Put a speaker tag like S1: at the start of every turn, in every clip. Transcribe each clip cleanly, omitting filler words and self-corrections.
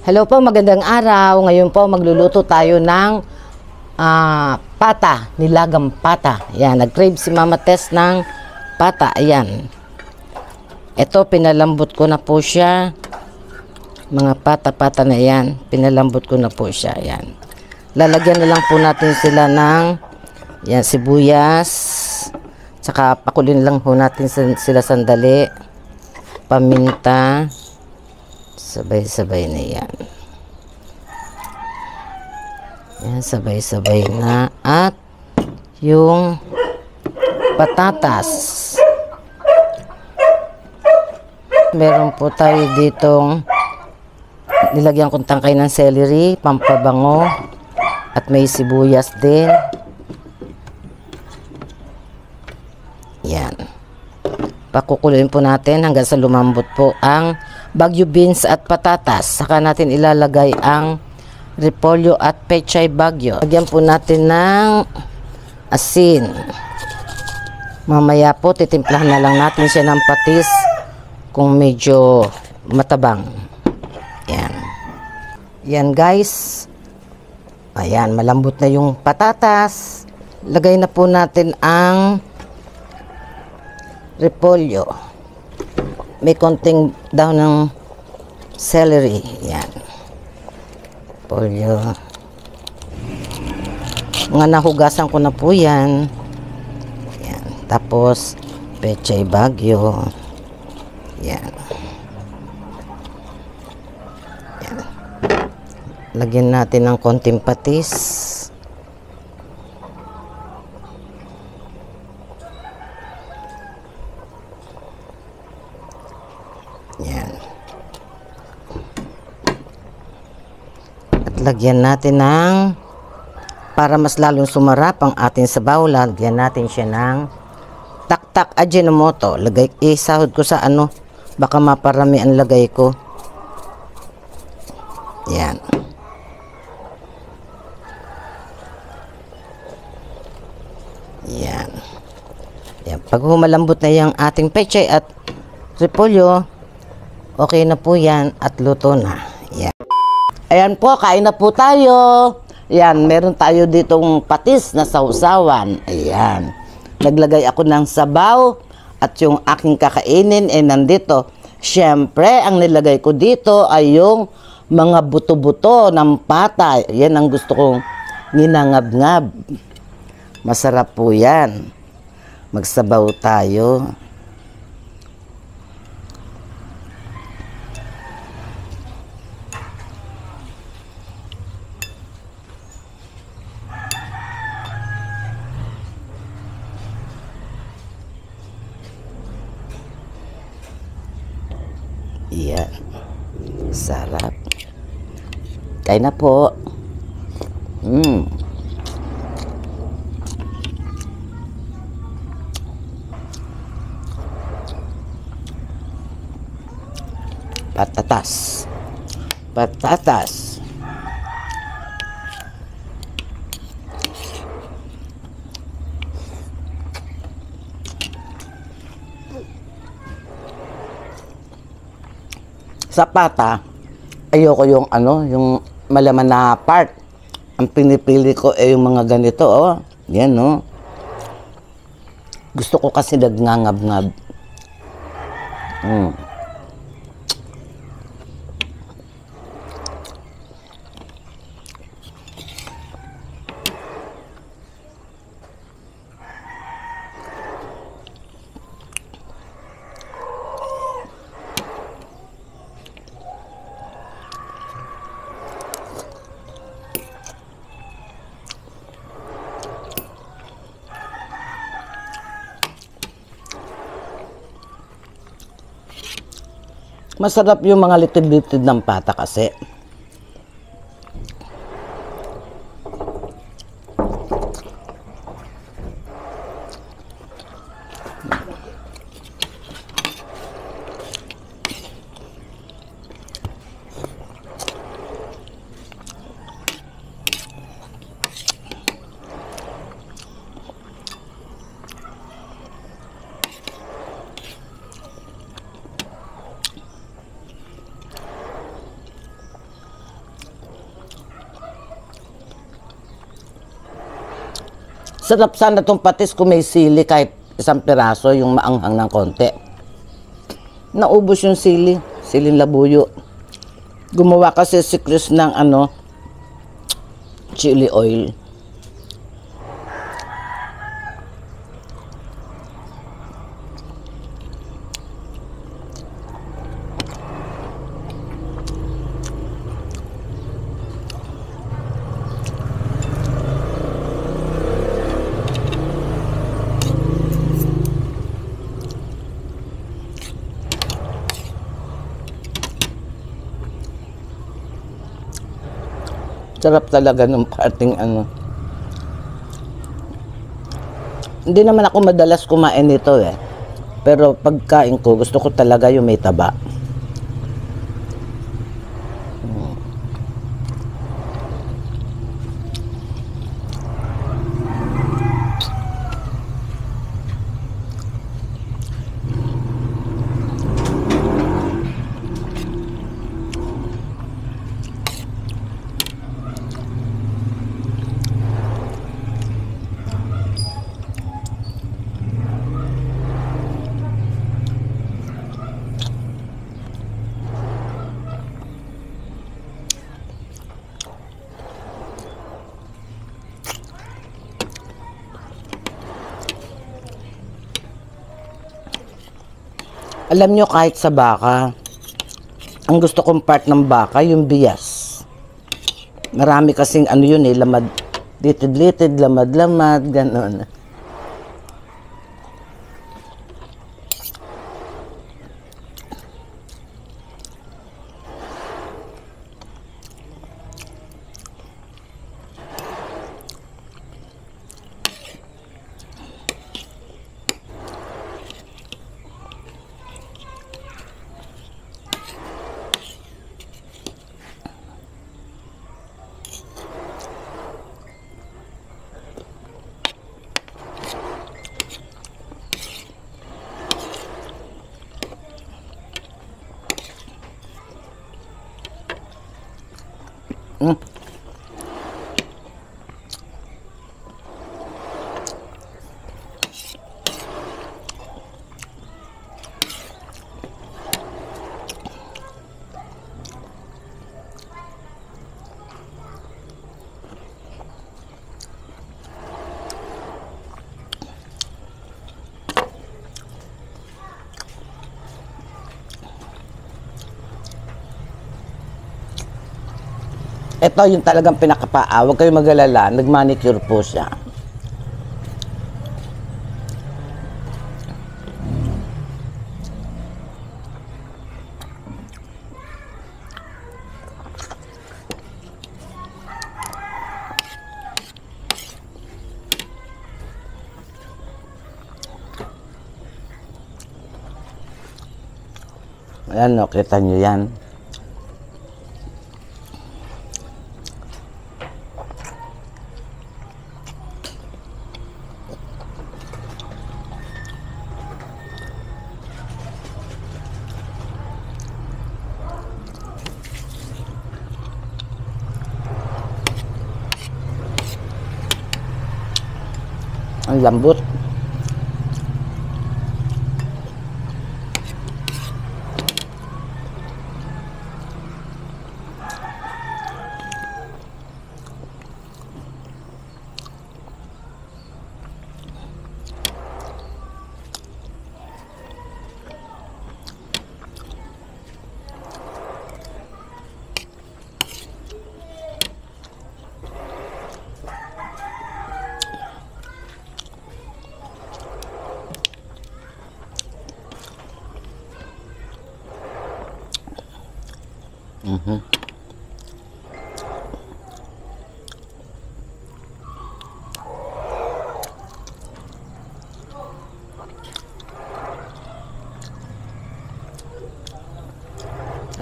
S1: Hello po, magandang araw. Ngayon po magluluto tayo ng pata, nilagang pata. Ayan, nag-crave si Mama Tess ng pata. Ayan. Ito, pinalambot ko na po siya. Mga pata-pata na yan. Pinalambot ko na po siya. Ayan. Lalagyan na lang po natin sila ng yan, sibuyas. Tsaka pakulin lang po natin sila sandali. Paminta. Sabay-sabay na yan. Yan, sabay-sabay na. At yung patatas. Meron po tayo ditong nilagyan kong tangkay ng celery, pampabango. At may sibuyas din. Yan. Pakukuloyin po natin hanggang sa lumambot po ang Baguio beans at patatas. Saka natin ilalagay ang repolyo at pechay Baguio. Lagyan po natin ng asin. Mamaya po titimplahan na lang natin siya ng patis kung medyo matabang. Yan. Yan guys. Ayan, malambot na yung patatas. Lagay na po natin ang repolyo. May konting daw ng celery. Yan. Repolyo. Mga nahugasan ko na po yan. Yan. Tapos, pechay Baguio. Yan. Yan. Lagyan natin ng konting patis. Yan. At lagyan natin ng, para mas lalong sumarap ang ating sabaw, lagyan natin siya ng taktak Ajinomoto. Lagay, isahod ko sa ano, baka maparami ang lagay ko. Yan. Yan. Yan. Pag humalambot na yung ating pechay at repolyo, okay na po yan at luto na. Yan. Ayan po, kain na po tayo. Yan, meron tayo ditong patis na sausawan. Ayan. Naglagay ako ng sabaw at yung aking kakainin ay nandito. Siyempre, ang nilagay ko dito ay yung mga buto-buto ng pata. Yan ang gusto kong ninangab-ngab. Masarap po yan. Magsabaw tayo. Yan. Sarap. Kain na po. Patatas. Patatas. Sa pata, ayoko yung ano, yung malaman na part. Ang pinipili ko ay yung mga ganito, oh. Yan, no. Gusto ko kasi nagnangab-ngab. Masarap yung mga litid-litid ng pata kasi. Sarap sana itong patis kung may sili kahit isang piraso, yung maanghang ng konti. Naubos yung sili, siling labuyo. Gumawa kasi si Chris ng chili oil. Sarap talaga nung parting Hindi naman ako madalas kumain nito eh. Pero pagkain ko, gusto ko talaga yung may taba. Alam nyo, kahit sa baka, ang gusto kong part ng baka, yung bias. Marami kasing yun lamad, litid-litid, lamad-lamad, ganon. Ito yung talagang pinakapaa. Huwag kayong mag-alala. Nag-manicure po siya. Ayan, no, kita nyo yan. Ang lambot.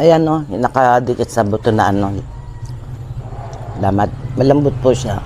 S1: Ayan, no, yung nakadikit sa buto na lamad. Malambot po siya.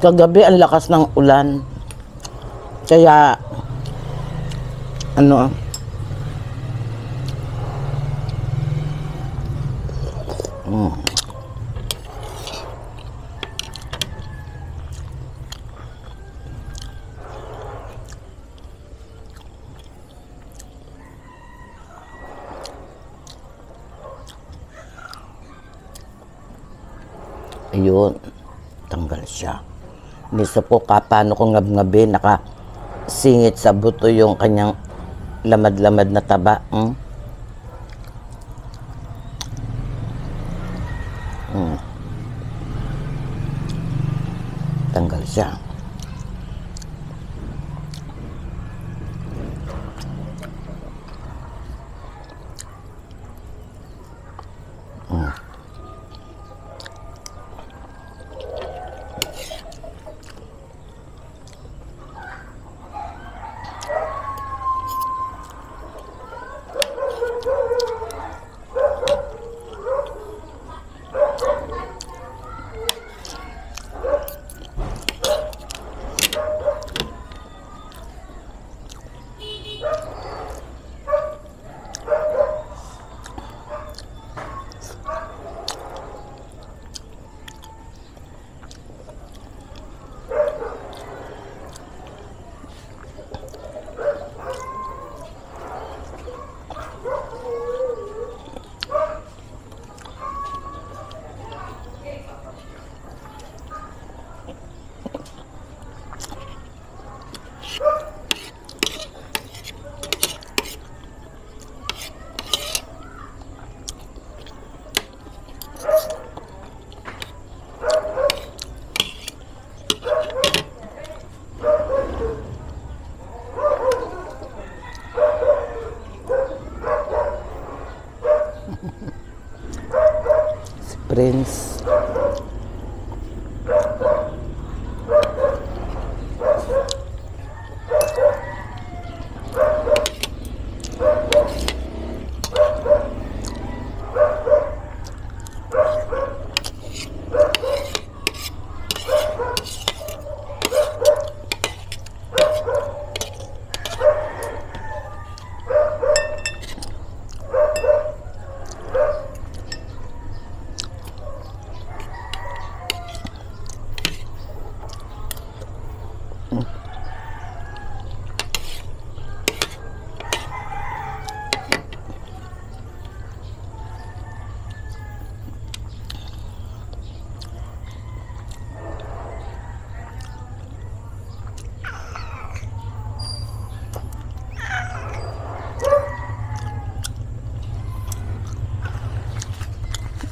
S1: Kagabi ang lakas ng ulan. Kaya ano, ayun, tanggal siya. Nisa po paano ko ngab-ngabi, nakasingit sa buto yung kanyang lamad-lamad na taba. Tanggal siya. Si Prince.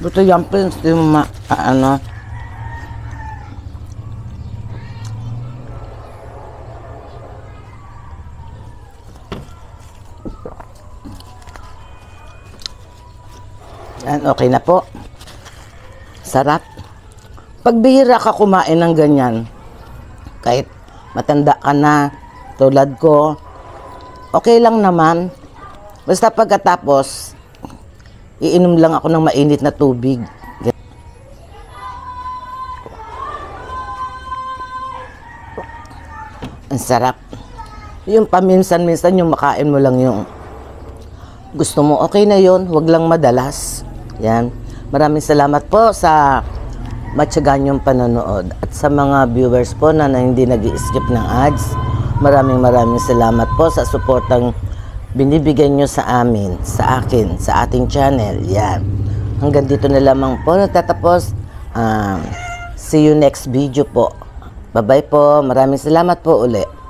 S1: Buto yung Prince, di mo ano. Yan, okay na po. Sarap. Pagbihira ka kumain ng ganyan, kahit matanda ka na, tulad ko, okay lang naman. Basta pagkatapos, iinom lang ako ng mainit na tubig. Ang sarap. Yung paminsan-minsan yung makain mo lang yung gusto mo. Okay na yun. Huwag lang madalas. Yan. Maraming salamat po sa matyagan yung panonood. At sa mga viewers po na hindi nag-i-skip ng ads, maraming salamat po sa suportang binibigyan nyo sa amin, sa akin, sa ating channel. Yan. Hanggang dito na lamang po natatapos. See you next video po. Bye-bye po. Maraming salamat po uli.